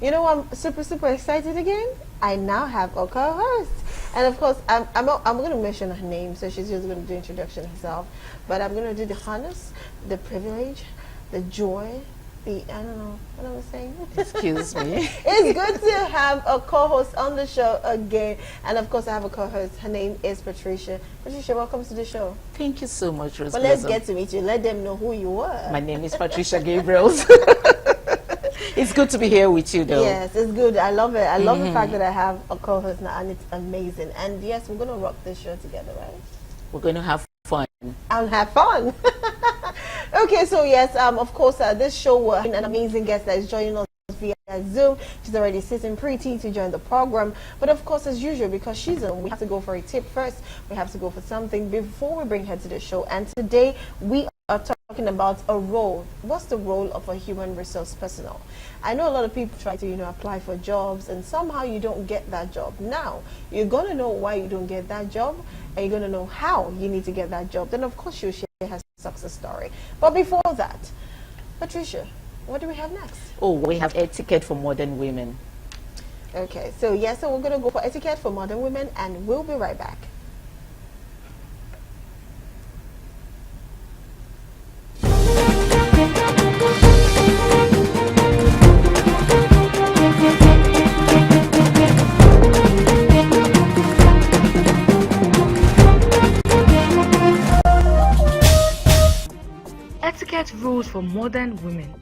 You know, I'm super excited again. I now have a co-host, and of course, I'm going to mention her name, so she's just going to do introduction herself. But I'm going to do the honors, the privilege, the joy, the I don't know what I was saying. Excuse me. It's good to have a co-host on the show again, and of course, I have a co-host. Her name is Patricia. Patricia, welcome to the show. Thank you so much, Rose. But let's get to meet you. Let them know who you are. My name is Patricia Gabriels. It's good to be here with you, though. Yes, it's good. I love it. I love the fact that I have a co-host now, and it's amazing. And yes, we're gonna rock this show together, right? We're going to have fun. And have fun. Okay, so yes, of course, this show will have an amazing guest that is joining us via Zoom. She's already sitting pretty to join the program, but of course, as usual, because she's on, we have to go for a tip first. We have to go for something before we bring her to the show. And today we are talking about a role. What's the role of a human resource personnel? I know a lot of people try to, apply for jobs, and somehow you don't get that job. Now, you're going to know why you don't get that job, and you're going to know how you need to get that job. Then, of course, she'll share her success story. But before that, Patricia, what do we have next? Oh, we have etiquette for modern women. Okay, so yes, so we're going to go for etiquette for modern women, and we'll be right back. Etiquette rules for modern women.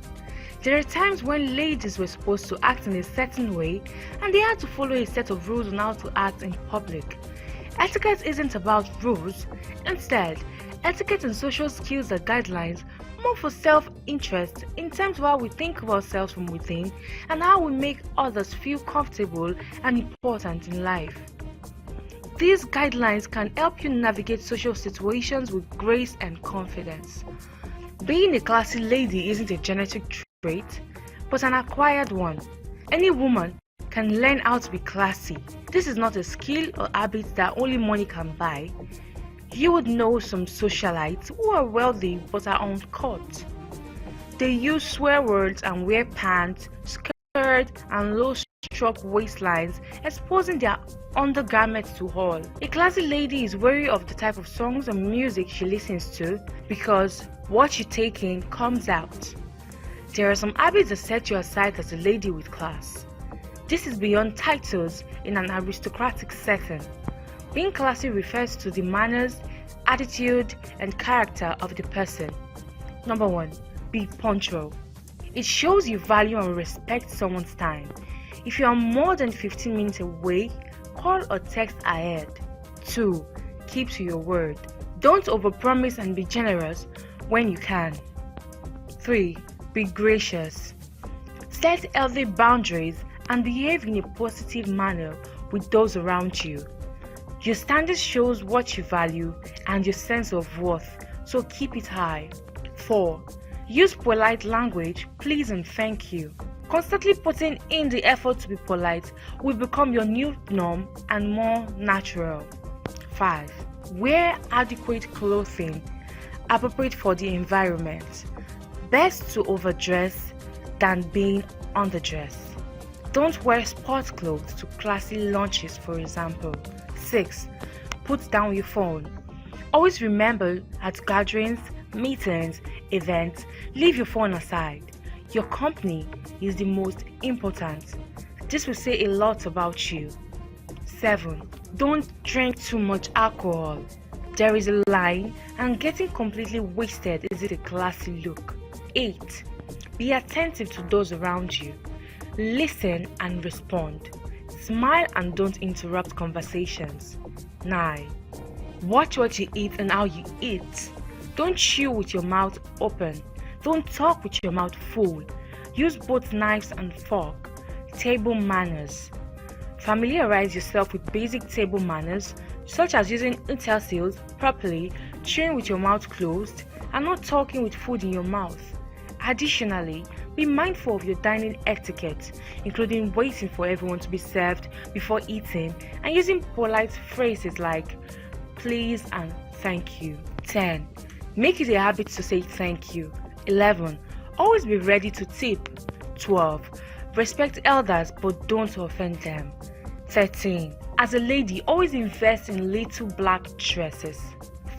There are times when ladies were supposed to act in a certain way and they had to follow a set of rules on how to act in public. Etiquette isn't about rules. Instead, etiquette and social skills are guidelines more for self-interest in terms of how we think of ourselves from within and how we make others feel comfortable and important in life. These guidelines can help you navigate social situations with grace and confidence. Being a classy lady isn't a genetic trait, but an acquired one. Any woman can learn how to be classy. This is not a skill or habit that only money can buy. You would know some socialites who are wealthy but are uncut. They use swear words and wear pants, skirt, and low-struck waistlines, exposing their undergarments to all. A classy lady is wary of the type of songs and music she listens to because what you take in comes out. There are some habits that set you aside as a lady with class. This is beyond titles in an aristocratic setting. Being classy refers to the manners, attitude, and character of the person. Number 1. Be punctual. It shows you value and respect someone's time. If you are more than 15 minutes away, call or text ahead. 2. Keep to your word. Don't overpromise and be generous when you can. 3. Be gracious. Set healthy boundaries and behave in a positive manner with those around you. Your standard shows what you value and your sense of worth, so keep it high. 4. Use polite language, please and thank you. Constantly putting in the effort to be polite will become your new norm and more natural. 5. Wear adequate clothing appropriate for the environment. Best to overdress than being underdressed. Don't wear sport clothes to classy lunches, for example. 6. Put down your phone. Always remember at gatherings, meetings, events, leave your phone aside. Your company is the most important. This will say a lot about you. 7. Don't drink too much alcohol. There is a line, and getting completely wasted isn't a classy look. 8. Be attentive to those around you. Listen and respond. Smile and don't interrupt conversations. 9. Watch what you eat and how you eat. Don't chew with your mouth open. Don't talk with your mouth full. Use both knives and fork. Table manners. Familiarize yourself with basic table manners, such as using utensils properly, chewing with your mouth closed, and not talking with food in your mouth. Additionally, be mindful of your dining etiquette, including waiting for everyone to be served before eating and using polite phrases like please and thank you. 10. Make it a habit to say thank you. 11. Always be ready to tip. 12. Respect elders but don't offend them. 13. As a lady, always invest in little black dresses.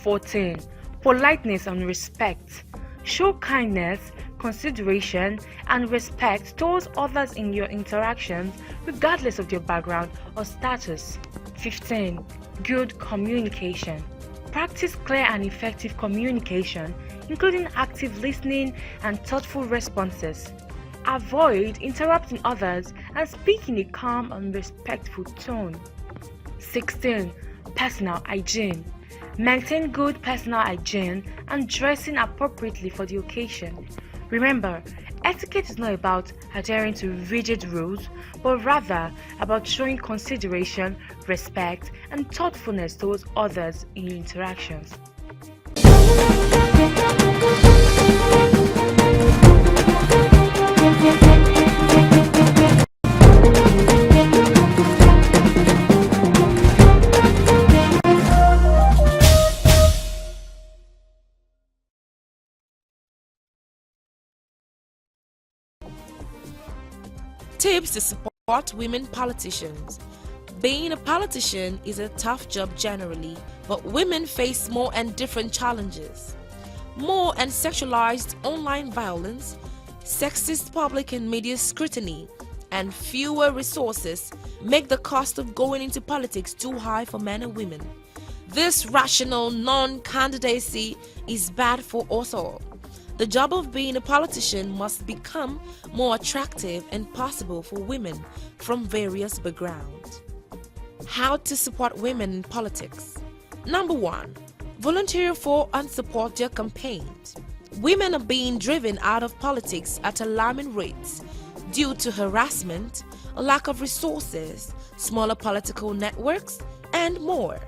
14. Politeness and respect. Show kindness, consideration, and respect towards others in your interactions, regardless of your background or status. 15. Good communication. Practice clear and effective communication, including active listening and thoughtful responses. Avoid interrupting others and speak in a calm and respectful tone. 16. Personal hygiene. Maintain good personal hygiene and dressing appropriately for the occasion. Remember, etiquette is not about adhering to rigid rules, but rather about showing consideration, respect, and thoughtfulness towards others in your interactions. Tips to support women politicians. Being a politician is a tough job generally, but women face more and different challenges. More and sexualized online violence, sexist public and media scrutiny, and fewer resources make the cost of going into politics too high for men and women. This rational non-candidacy is bad for us all. The job of being a politician must become more attractive and possible for women from various backgrounds. How to support women in politics. Number 1. Volunteer for and support their campaigns. Women are being driven out of politics at alarming rates due to harassment, a lack of resources, smaller political networks, and more.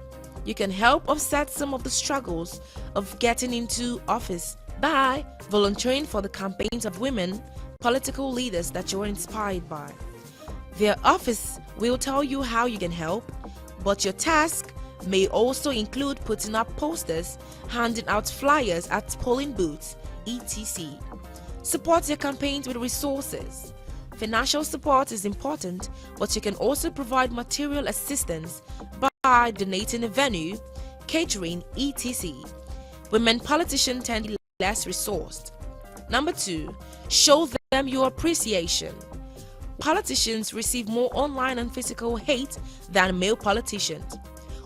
You can help offset some of the struggles of getting into office by volunteering for the campaigns of women political leaders that you're inspired by. Their office will tell you how you can help, but your task may also include putting up posters, handing out flyers at polling booths, etc. Support their campaigns with resources. Financial support is important, but you can also provide material assistance by donating a venue, catering, etc. Women politicians tend to be less resourced. Number 2, show them your appreciation. Politicians receive more online and physical hate than male politicians.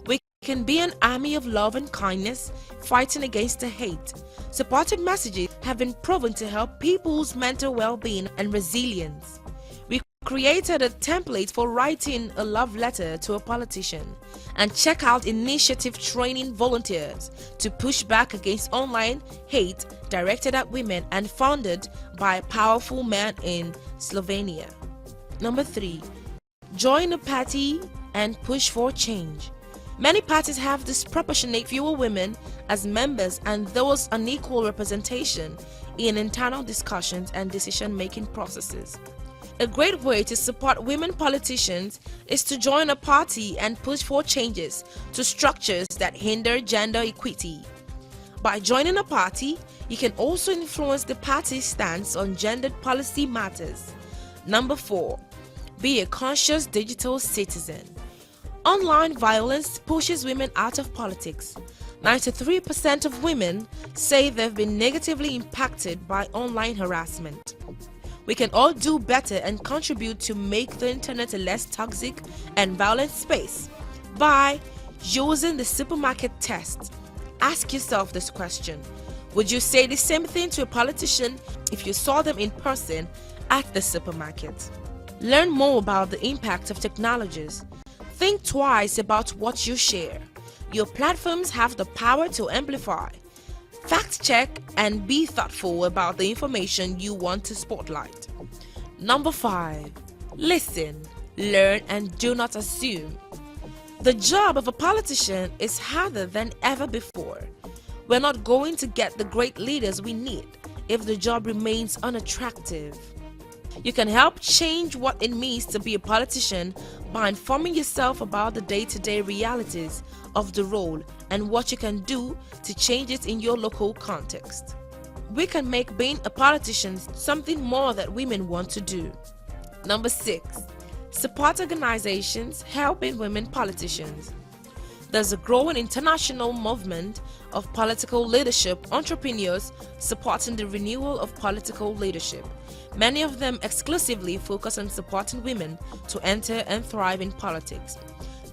We can be an army of love and kindness fighting against the hate. Supportive messages have been proven to help people's mental well-being and resilience. We created a template for writing a love letter to a politician, and check out initiative training volunteers to push back against online hate directed at women and founded by a powerful man in Slovenia. Number 3, join a party and push for change. Many parties have disproportionate fewer women as members and thus unequal representation in internal discussions and decision-making processes. A great way to support women politicians is to join a party and push for changes to structures that hinder gender equity. By joining a party, you can also influence the party's stance on gendered policy matters. Number 4, be a conscious digital citizen. Online violence pushes women out of politics. 93% of women say they've been negatively impacted by online harassment. We can all do better and contribute to make the internet a less toxic and violent space by using the supermarket test. Ask yourself this question: would you say the same thing to a politician if you saw them in person at the supermarket? Learn more about the impact of technologies. Think twice about what you share. Your platforms have the power to amplify. Fact check and be thoughtful about the information you want to spotlight. Number 5, listen, learn, and do not assume. The job of a politician is harder than ever before. We're not going to get the great leaders we need if the job remains unattractive. You can help change what it means to be a politician by informing yourself about the day-to-day realities of the role and what you can do to change it in your local context. We can make being a politician something more that women want to do. Number 6. Support organizations helping women politicians. There's a growing international movement of political leadership entrepreneurs supporting the renewal of political leadership. Many of them exclusively focus on supporting women to enter and thrive in politics.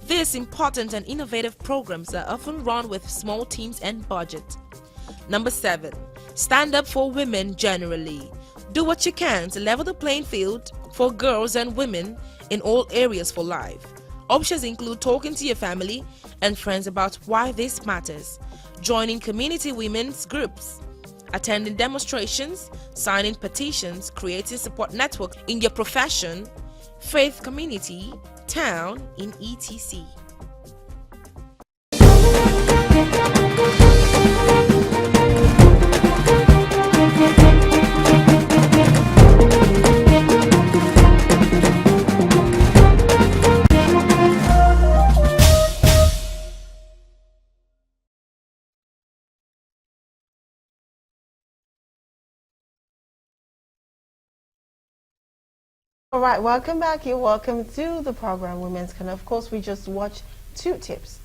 These important and innovative programs are often run with small teams and budget. Number 7. Stand up for women generally. Do what you can to level the playing field for girls and women in all areas for life. Options include talking to your family and friends about why this matters, joining community women's groups, attending demonstrations, signing petitions, creating support networks in your profession, faith community, town, in etc. All right, welcome back. You're welcome to the program Women's Corner. Of course, we just watched two tips,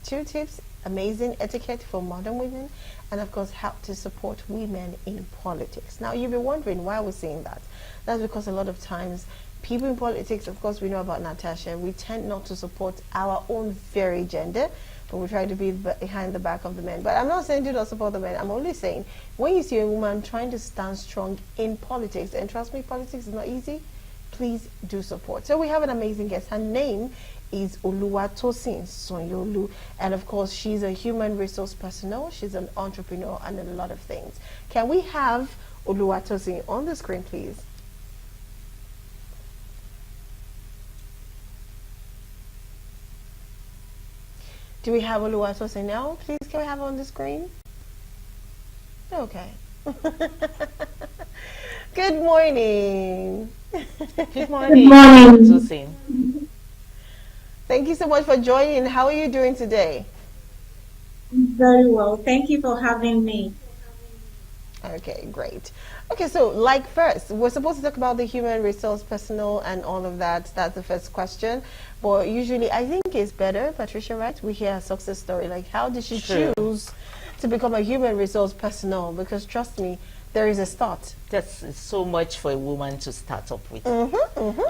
amazing etiquette for modern women, and of course, how to support women in politics. Now, you'll be wondering why we're saying that. That's because a lot of times, people in politics, of course, we know about Natasha, we tend not to support our own very gender, but we try to be behind the back of the men. But I'm not saying do not support the men. I'm only saying when you see a woman trying to stand strong in politics, and trust me, politics is not easy, please do support. So we have an amazing guest. Her name is Oluwatosin Sonyolu, and of course she's a human resource personnel, she's an entrepreneur, and a lot of things. Can we have Oluwatosin on the screen, please? Do we have Oluwatosin now? Please, can we have her on the screen? Okay. Good morning. Good morning. Good morning. Susan. Thank you so much for joining. How are you doing today? Very well. Thank you for having me. Okay, great. Okay, so like first, we're supposed to talk about the human resource personnel and all of that. That's the first question. But usually, I think it's better, Patricia, right? We hear a success story. Like, how did she choose to become a human resource personnel? Because trust me, there is a start. That's so much for a woman to start up with.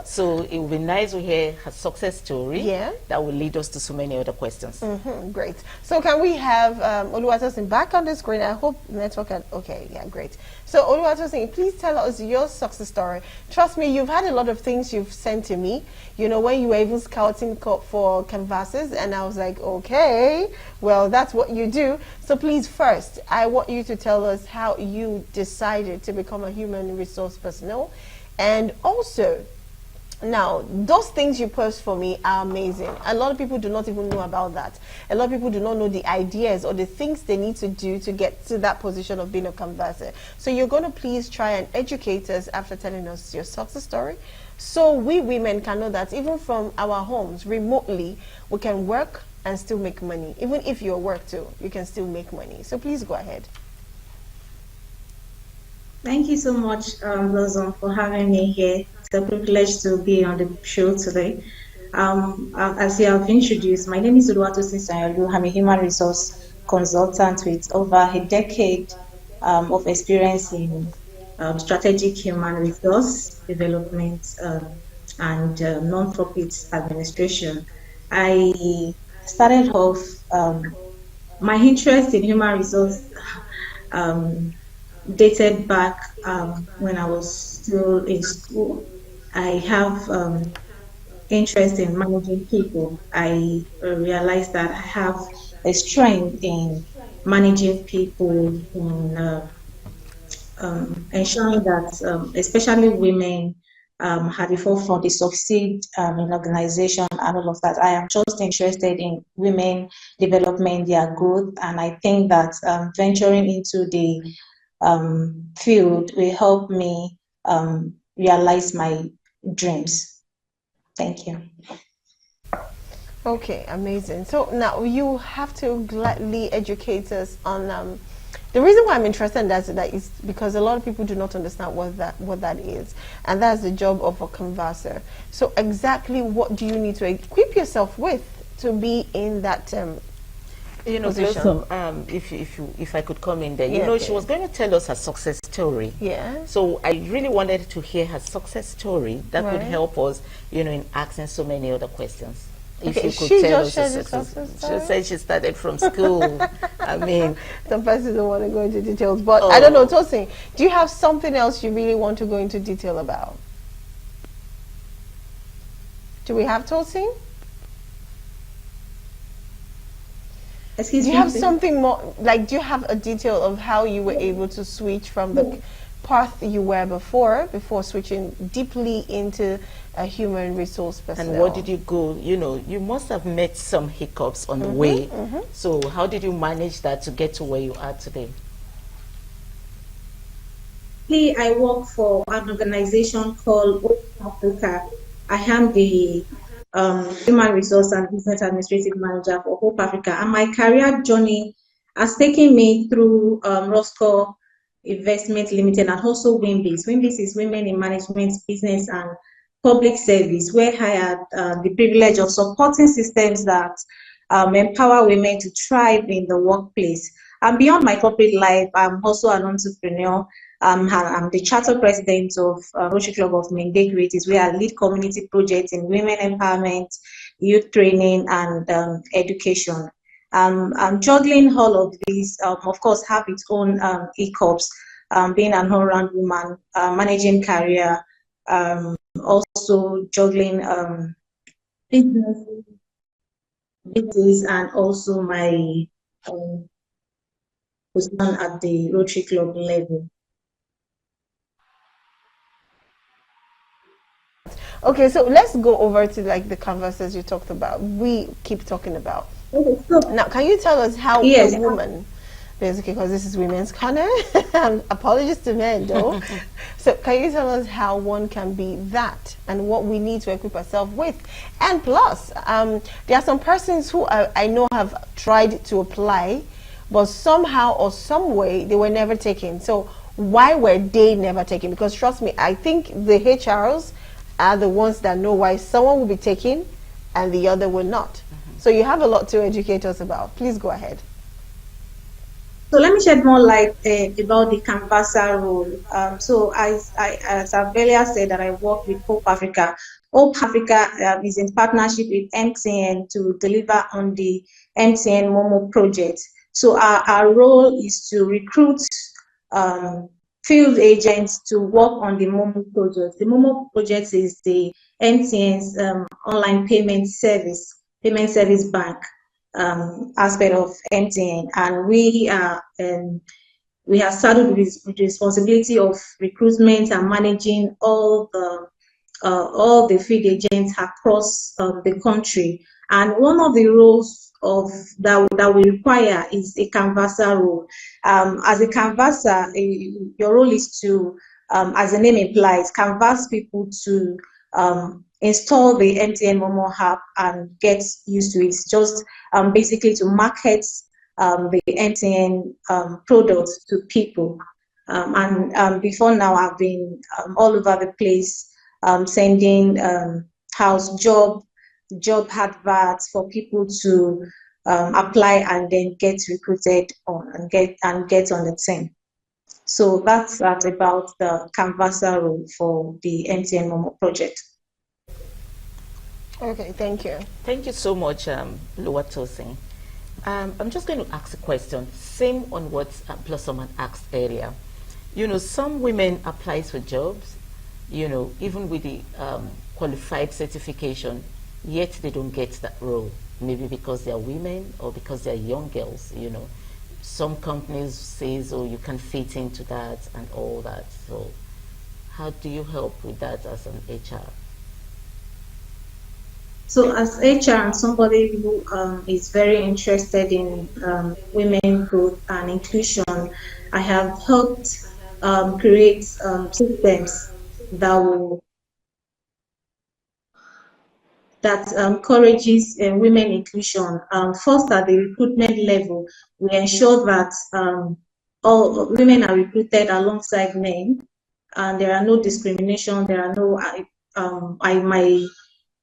So it will be nice to hear her success story. Yeah. That will lead us to so many other questions. Great. So can we have Oluwatosin back on the screen? I hope network had, okay, yeah, great. So Oluwatosin, please tell us your success story. Trust me, you've had a lot of things you've sent to me. You know, when you were even scouting for canvases, and I was like, okay, well, that's what you do. So please, first, I want you to tell us how you decided to become a human resource personnel, and also, now, those things you post for me are amazing. A lot of people do not even know about that. A lot of people do not know the ideas or the things they need to do to get to that position of being a canvasser. So you're going to please try and educate us after telling us your success story, so we women can know that even from our homes, remotely, we can work and still make money. Even if you work too, you can still make money. So please go ahead. Thank you so much, Lozon, for having me here. It's a privilege to be on the show today. As you have introduced, my name is Oluwatosin Sonyolu. I'm a human resource consultant with over a decade of experience in strategic human resource development and non-profit administration. I started off my interest in human resource dated back when I was still in school. I have interest in managing people. I realized that I have a strength in managing people, in ensuring that especially women at the forefront, they succeed in organization and all of that. I am just interested in women development, their growth, and I think that venturing into the field will help me realize my dreams. Thank you. Okay, amazing. So now you have to gladly educate us on The reason why I'm interested in that is because a lot of people do not understand what that is, and that's the job of a canvasser. So exactly what do you need to equip yourself with to be in that you know, position? Blossom, if I could come in there, you know, she was going to tell us her success story. Yeah. So I really wanted to hear her success story that could Right. help us, you know, in asking so many other questions. If Okay, you could she tell just us shared her the success. success She story? said she started from school. I mean, Some persons don't want to go into details, but I don't know, Oh. Tosin, do you have something else you really want to go into detail about? Do we have Tosin? Excuse Do me. you have please. something more, like, do you have a detail of how you were able to switch from the path you were before switching deeply into a human resource personnel? and what did you go, you know, you must have met some hiccups on the way. So how did you manage that to get to where you are today? I work for an organization called Open Africa. I am the Human Resource and Business Administrative Manager for Hope Africa, and my career journey has taken me through Roscoe Investment Limited and also Wimbis. Wimbis is Women in Management, Business and Public Service, where I had the privilege of supporting systems that empower women to thrive in the workplace. And beyond my corporate life, I'm also an entrepreneur. I'm the charter president of Rotary Club of Mende Creatives, where I lead community projects in women empowerment, youth training, and education. I'm juggling all of these, of course, have its own hiccups, being an all-round woman, managing career, also juggling business, and also my position at the Rotary Club level. Okay, so let's go over to like the canvases you talked about. We keep talking about. Okay, so Now, can you tell us how yes, a woman, basically, because this is women's corner, apologies to men though. So, can you tell us how one can be that and what we need to equip ourselves with? And plus, there are some persons who I know have tried to apply, but somehow or some way they were never taken. So, why were they never taken? Because trust me, I think the HRs are the ones that know why someone will be taken and the other will not. So you have a lot to educate us about. Please go ahead. so let me shed more light about the canvasser role. So as I've earlier said that I work with Hope Africa. Hope Africa is in partnership with MTN to deliver on the MTN Momo project. So our role is to recruit field agents to work on the Momo project. The Momo project is the MTN's online payment service bank aspect of MTN, and we have started with the responsibility of recruitment and managing all the field agents across the country. And one of the roles of that we require is a canvasser role. As a canvasser, your role is to, as the name implies, canvas people to install the MTN Momo app and get used to it. It's just basically to market the MTN products to people. Before now, I've been all over the place sending house job adverts for people to apply and then get recruited on and get on the team. So that's that about the canvasser role for the MTN Momo project. Okay, thank you. Thank you so much, Oluwatosin. I'm just going to ask a question, same on what Blossom had asked earlier. You know, some women apply for jobs, you know, even with the qualified certification, yet they don't get that role. Maybe because they're women or because they're young girls, you know. Some companies say, oh, you can fit into that and all that. So how do you help with that as an HR? So as HR and somebody who is very interested in women growth and inclusion, I have helped create systems that encourages women inclusion. First, at the recruitment level, we ensure that all women are recruited alongside men, and there are no discrimination. There are no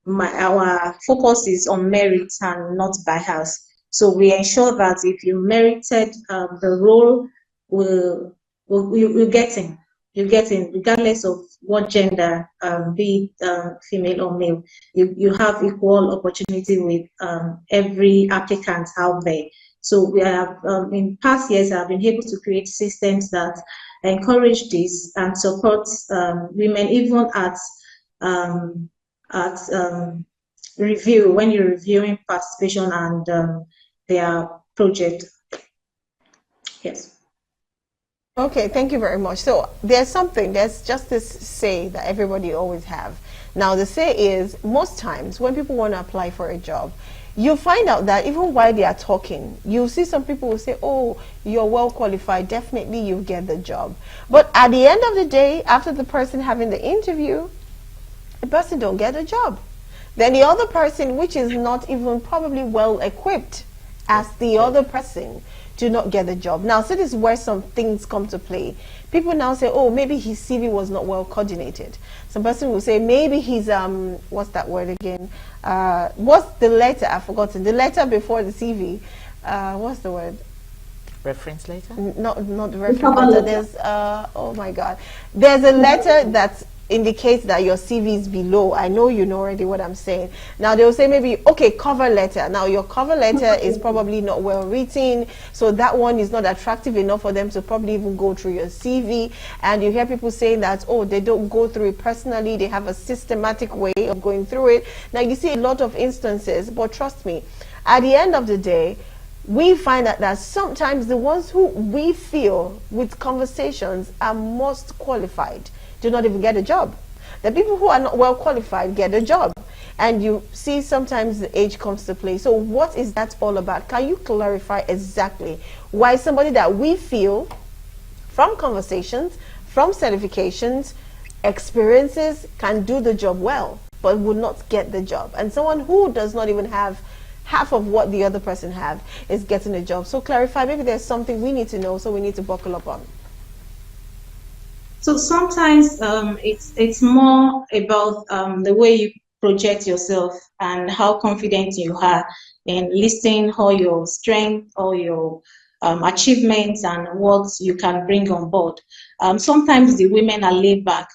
our focus is on merit and not bias. So we ensure that if you merited the role, will get in. You get in, regardless of what gender, be it female or male. You have equal opportunity with every applicant out there. So we have, in past years, I've been able to create systems that encourage this and support women even at review, when you're reviewing participation and their project. Yes. Okay, thank you very much. So there's just this say that everybody always have. Now the say is, most times when people want to apply for a job, you find out that even while they are talking, you see some people will say, oh, you're well qualified, definitely you get the job. But at the end of the day, after the person having the interview, the person don't get a job. Then the other person, which is not even probably well equipped as the other person, do not get the job. Now, so this is where some things come to play. People now say, oh, maybe his CV was not well coordinated. Some person will say, maybe he's, what's that word again? What's the letter? I've forgotten. The letter before the CV. What's the word? Reference letter? Not the reference letter. There's, oh my God. There's a letter that indicates that your CV is below. I know you know already what I'm saying. Now they'll say maybe, okay, cover letter. Now your cover letter is probably not well written, so that one is not attractive enough for them to probably even go through your CV. And you hear people saying that, oh, they don't go through it personally, they have a systematic way of going through it. Now you see a lot of instances, but trust me, at the end of the day, we find that sometimes the ones who we feel with conversations are most qualified do not even get a job. The people who are not well qualified get a job. And you see sometimes the age comes to play. So what is that all about? Can you clarify exactly why somebody that we feel from conversations, from certifications, experiences can do the job well, but will not get the job? And someone who does not even have half of what the other person have is getting a job. So clarify, maybe there's something we need to know, so we need to buckle up on. So sometimes it's more about the way you project yourself and how confident you are in listing all your strengths, all your achievements and what you can bring on board. Sometimes the women are laid back.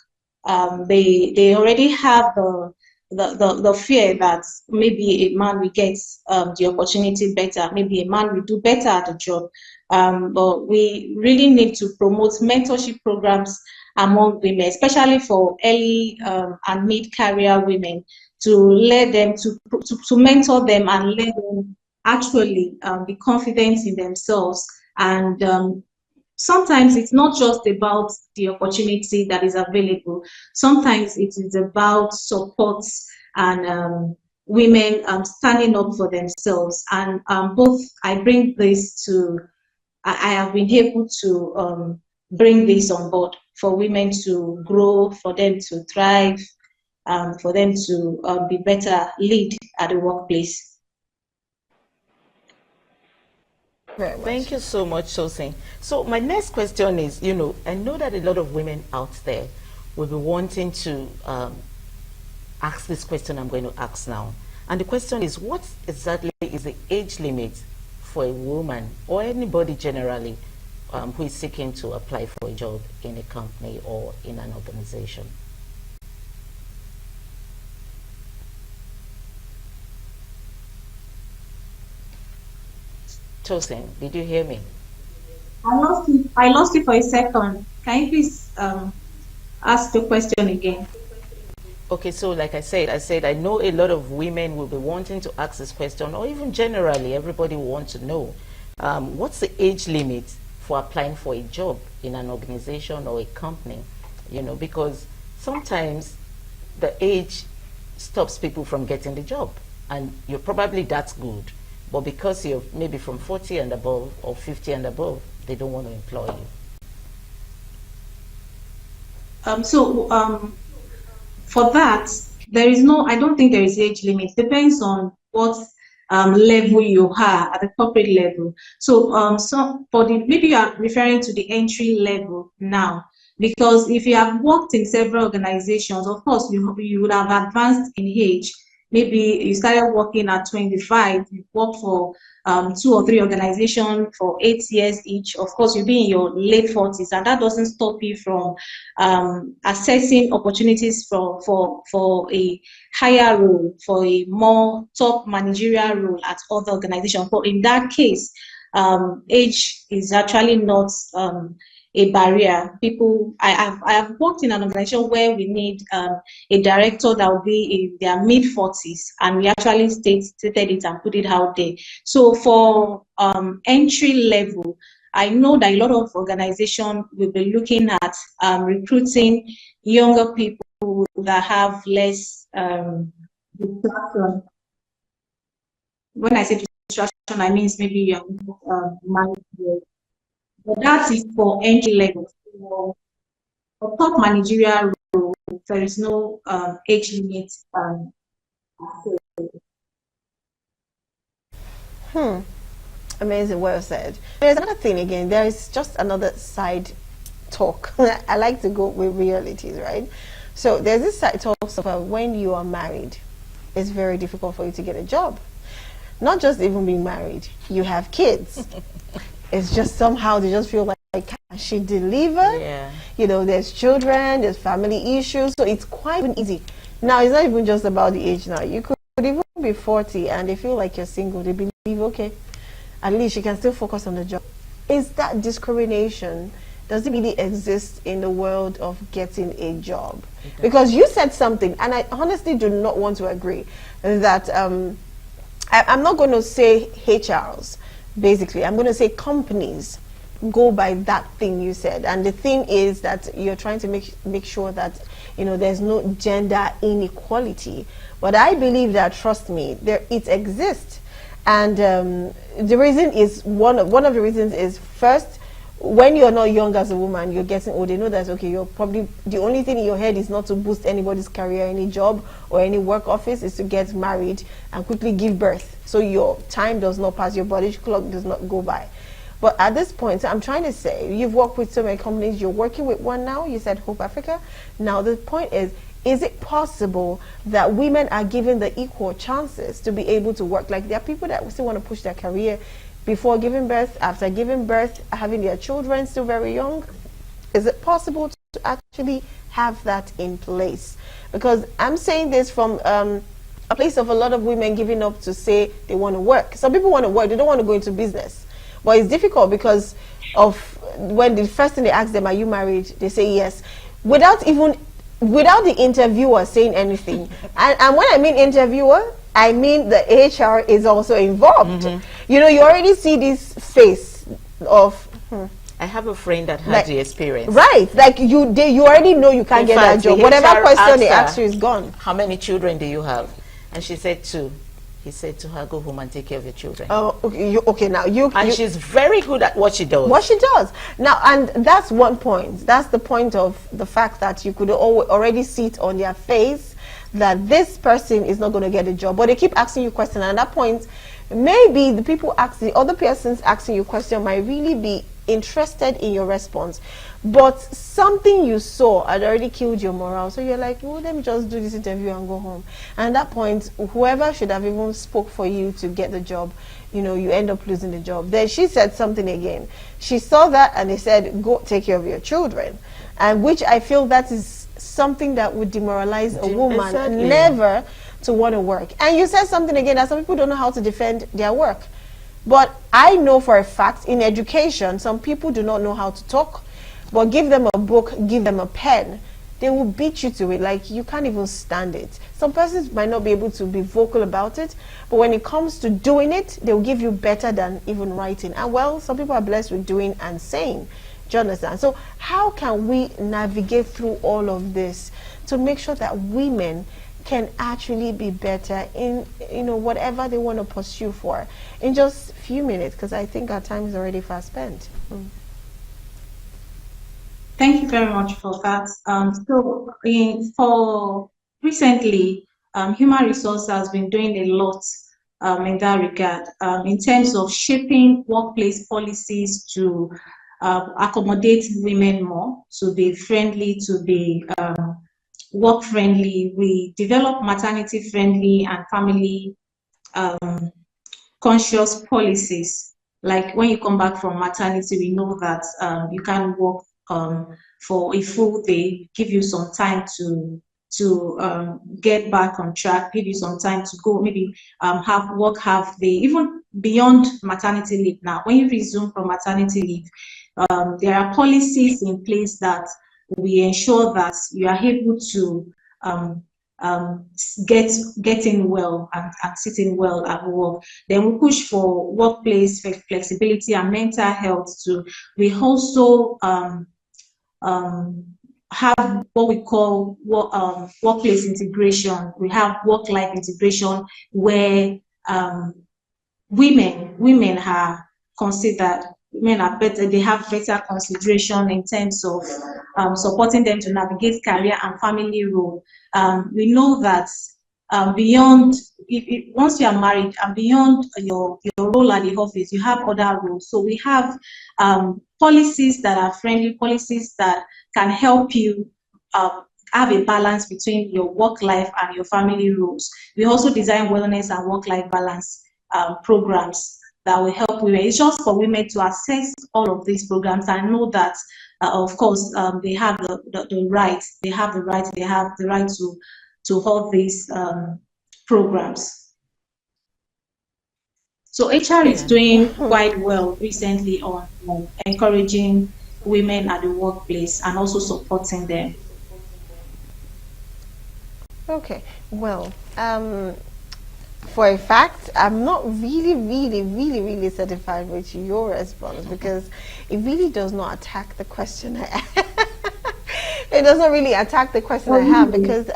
They already have the fear that maybe a man will get the opportunity better, maybe a man will do better at the job. But we really need to promote mentorship programs among women, especially for early and mid-career women, to let them to mentor them and let them actually be confident in themselves. And sometimes it's not just about the opportunity that is available. Sometimes it is about support and women standing up for themselves. And both, I bring this to, I have been able to bring this on board for women to grow, for them to thrive, for them to be better lead at the workplace. Thank you so much, Tosin. So my next question is, I know that a lot of women out there will be wanting to ask this question I'm going to ask now. And the question is, what exactly is the age limit for a woman or anybody generally who is seeking to apply for a job in a company or in an organization? Tosin, did you hear me? I lost you for a second. Can you please ask the question again? Okay, so like I said, I know a lot of women will be wanting to ask this question, or even generally, everybody will want to know, what's the age limit for applying for a job in an organization or a company? Because sometimes the age stops people from getting the job, and you're probably that good, but because you're maybe from 40 and above or 50 and above, they don't want to employ you. For that, there is no, I don't think there is age limit. Depends on what level you are at the corporate level. So for the maybe you are referring to the entry level now, because if you have worked in several organizations, of course you would have advanced in age. Maybe you started working at 25, you worked for 2 or 3 organizations for 8 years each. Of course, you'll be in your late 40s, and that doesn't stop you from assessing opportunities for a higher role, for a more top managerial role at other organizations. But in that case, age is actually not a barrier. I have worked in an organization where we need a director that will be in their mid-40s, and we actually stated it and put it out there. So for entry level, I know that a lot of organizations will be looking at recruiting younger people that have less distraction. When I say distraction, I mean maybe you're married, but that is for entry level. For top managerial role, there is no age limit. Amazing, well said. There's another thing again. There is just another side talk. I like to go with realities, right? So there's this side talk of when you are married, it's very difficult for you to get a job. Not just even being married, you have kids. It's just somehow they just feel like can she deliver? Yeah. You know, there's children, there's family issues, so it's quite easy. Now it's not even just about the age now. You could even be 40 and they feel like you're single. They believe, okay, at least you can still focus on the job. Is that discrimination? Does it really exist in the world of getting a job? Because you said something, and I honestly do not want to agree that I'm not going to say HRs. Basically, I'm going to say companies go by that thing you said, and the thing is that you're trying to make sure that there's no gender inequality. But I believe that, trust me, it exists, and the reason is one of the reasons is, first, when you're not young as a woman, you're getting old. They know that, okay, you're probably the only thing in your head is not to boost anybody's career, any job or any work office, is to get married and quickly give birth. So your time does not pass, your body clock does not go by. But at this point, I'm trying to say, you've worked with so many companies, you're working with one now, you said Hope Africa. Now the point is it possible that women are given the equal chances to be able to work? Like, there are people that still want to push their career before giving birth, after giving birth, having their children still very young. Is it possible to actually have that in place? Because I'm saying this from a place of a lot of women giving up to say they want to work. Some people want to work, they don't want to go into business. But it's difficult because of when the first thing they ask them, are you married? They say yes. Without the interviewer saying anything. And when I mean interviewer, I mean the HR is also involved. You already see this face of I have a friend that had the experience. Right, like you already know you can't get that job. Whatever question they ask you is gone. How many children do you have? And she said 2. He said to her, go home and take care of your children. Oh, okay. Now and she's very good at what she does. What she does now, and that's one point. That's the point of the fact that you could already see it on their face that this person is not going to get a job. But they keep asking you questions, and at that point, maybe the other persons asking you question might really be interested in your response, but something you saw had already killed your morale, so you're like, well, let me just do this interview and go home. And at that point, whoever should have even spoke for you to get the job, you end up losing the job. Then she said something again. She saw that and they said, go take care of your children, and which I feel that is something that would demoralize a woman. Exactly. Never to want to work. And you said something again that some people don't know how to defend their work. But I know for a fact in education, some people do not know how to talk, but give them a book, give them a pen, they will beat you to it. Like, you can't even stand it. Some persons might not be able to be vocal about it, but when it comes to doing it, they'll give you better than even writing. And well, some people are blessed with doing and saying. Do you understand? So how can we navigate through all of this to make sure that women can actually be better in whatever they want to pursue for, in just a few minutes, because I think our time is already fast spent. Thank you very much for that. For recently, human resource has been doing a lot in that regard, in terms of shaping workplace policies to accommodate women more, to be friendly, to be work friendly. We develop maternity friendly and family conscious policies. Like when you come back from maternity, we know that you can work for a full day, give you some time to get back on track, give you some time to go, maybe have work half day, even beyond maternity leave. Now, when you resume from maternity leave, there are policies in place that we ensure that you are able to um, getting well and sitting well at work. Then we push for workplace flexibility and mental health too. We also have what we call workplace integration. We have work-life integration where women are considered, women are better, they have better consideration in terms of supporting them to navigate career and family role. We know that beyond, once you are married and beyond your role at the office, you have other roles. So we have policies that are friendly, policies that can help you have a balance between your work life and your family roles. We also design wellness and work-life balance programs that will help women. It's just for women to access all of these programs and know that, of course, they have the right. They have the right. They have the right to hold these programs. So HR is doing quite well recently on encouraging women at the workplace and also supporting them. Okay, well, for a fact, I'm not really satisfied with your response, because it really does not attack the question I it doesn't really attack the question I have, because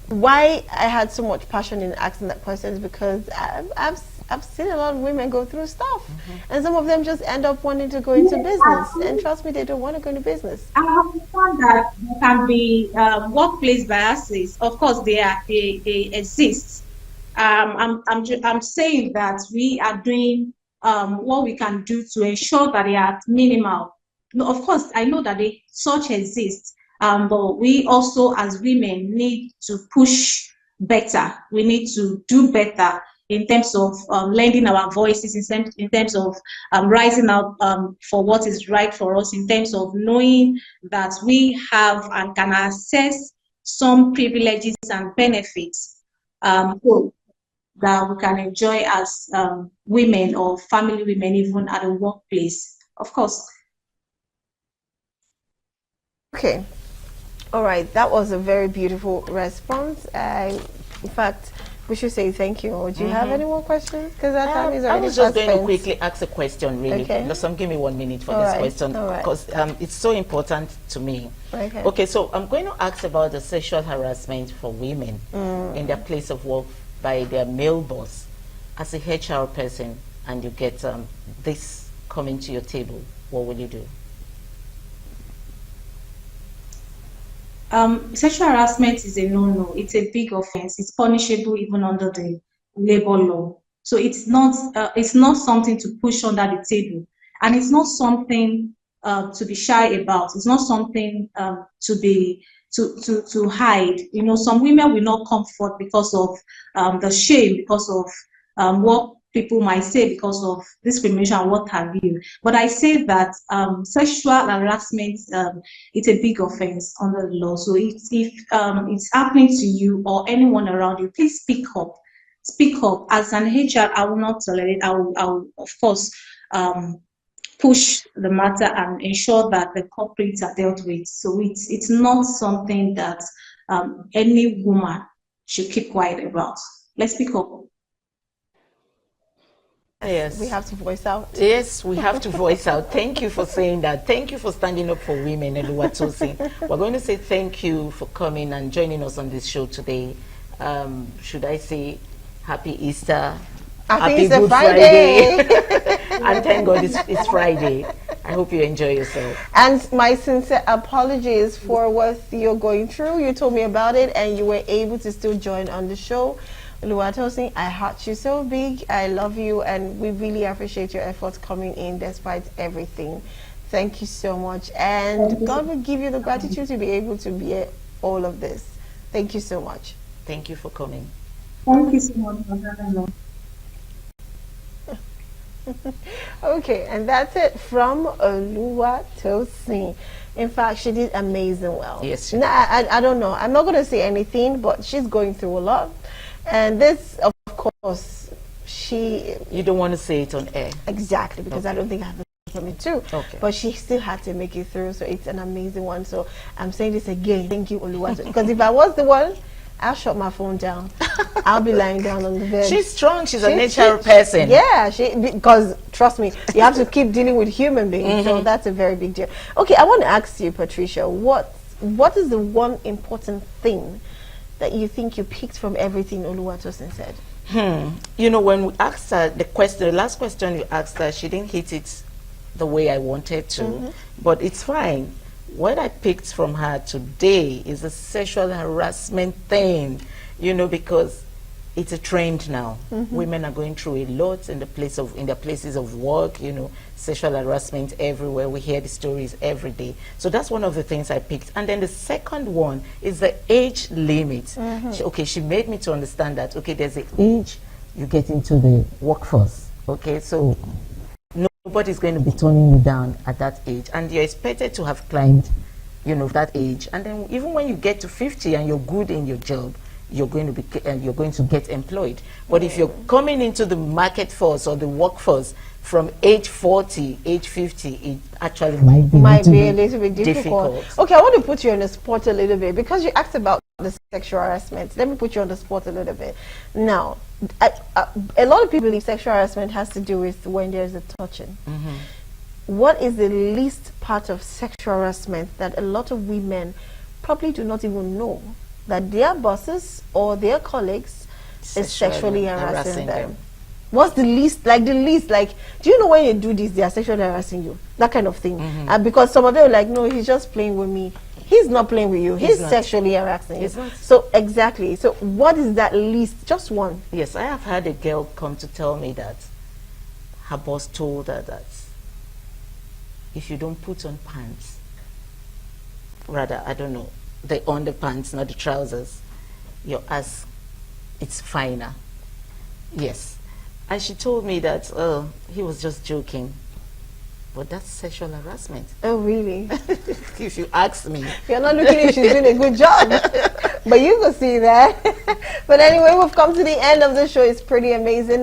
why I had so much passion in asking that question is because I've seen a lot of women go through stuff, and some of them just end up wanting to go into business, and trust me, they don't want to go into business. I understand that there can be workplace biases. Of course, they exist. I'm saying that we are doing what we can do to ensure that they are minimal. No, of course, I know that they such exist, but we also as women need to push better. We need to do better in terms of lending our voices, in terms of rising up for what is right for us, in terms of knowing that we have and can access some privileges and benefits that we can enjoy as women or family women, even at the workplace, of course. Okay, all right, that was a very beautiful response. In fact, we should say thank you. Or do you have any more questions? Because that time is already I was just going to spent. quickly ask a question, really. Okay. Blossom, give me 1 minute for this question, because it's so important to me. Okay, so I'm going to ask about the sexual harassment for women in their place of work by their male boss. As a HR person, and you get this coming to your table, what will you do? Sexual harassment is a no-no. It's a big offense. It's punishable even under the labor law. So it's not something to push under the table, and it's not something to be shy about. It's not something to hide. You know, some women will not come forth because of the shame, because of what people might say, because of discrimination, what have you. But I say that sexual harassment, it's a big offense under the law. So if it's happening to you or anyone around you, please speak up. Speak up. As an HR, I will not tolerate. I will of course push the matter and ensure that the culprits are dealt with. So it's not something that any woman should keep quiet about. Let's speak up. Yes. We have to voice out. Yes, we have to voice out. Thank you for saying that. Thank you for standing up for women, Oluwatosin. We're going to say thank you for coming and joining us on this show today. Should I say happy Easter? Happy Easter Friday. And thank God it's Friday. I hope you enjoy yourself. And my sincere apologies for what you're going through. You told me about it and you were able to still join on the show. Oluwatosin, I heart you so big. I love you, and we really appreciate your efforts coming in despite everything. Thank you so much, and God will give you the gratitude to be able to be all of this. Thank you so much. Thank you for coming. Thank you so much for having me. Okay, and that's it from Oluwatosin. In fact, she did amazing well. Yes, she Now, I don't know. I'm not going to say anything, but she's going through a lot. And this, of course, You don't want to say it on air. Exactly, because I don't think I have the for me too. Okay. But she still had to make it through, so it's an amazing one. So I'm saying this again. Thank you, Oluwatosin. Because if I was the one, I'll shut my phone down. I'll be lying down on the bed. She's strong. She's a natural person. Yeah, because trust me, you have to keep dealing with human beings. So that's a very big deal. Okay, I want to ask you, Patricia, what is the one important thing that you think you picked from everything Oluwatosin said? You know, when we asked her the last question you asked her, she didn't hit it the way I wanted to, but it's fine. What I picked from her today is a sexual harassment thing, you know, because it's a trend now. Women are going through a lot in their places of work, you know, sexual harassment everywhere. We hear the stories every day. So that's one of the things I picked. And then the second one is the age limit. She made me to understand that, okay, there's an age you get into the workforce, okay? So nobody's going to be turning you down at that age, and you're expected to have climbed, you know, that age. And then even when you get to 50 and you're good in your job, you're going to get employed. But if you're coming into the market force or the workforce from age 40, age 50, it actually might be a little bit difficult. Okay, I want to put you on the spot a little bit because you asked about the sexual harassment. Let me put you on the spot a little bit. Now, a lot of people believe sexual harassment has to do with when there's a touching. What is the least part of sexual harassment that a lot of women probably do not even know that their bosses or their colleagues is sexually harassing them? What's the least, do you know when you do this, they are sexually harassing you? That kind of thing. Because some of them are like, no, he's just playing with me. He's not playing with you. He's sexually harassing you. So, exactly. So, what is that least? Just one. Yes, I have had a girl come to tell me that her boss told her that if you don't put on pants, rather, I don't know, the underpants, not the trousers, your ass, it's finer. Yes. And she told me that he was just joking. But that's sexual harassment. Oh, really? If you ask me. You're not looking if she's doing a good job. But you can see that. But anyway, we've come to the end of the show. It's pretty amazing.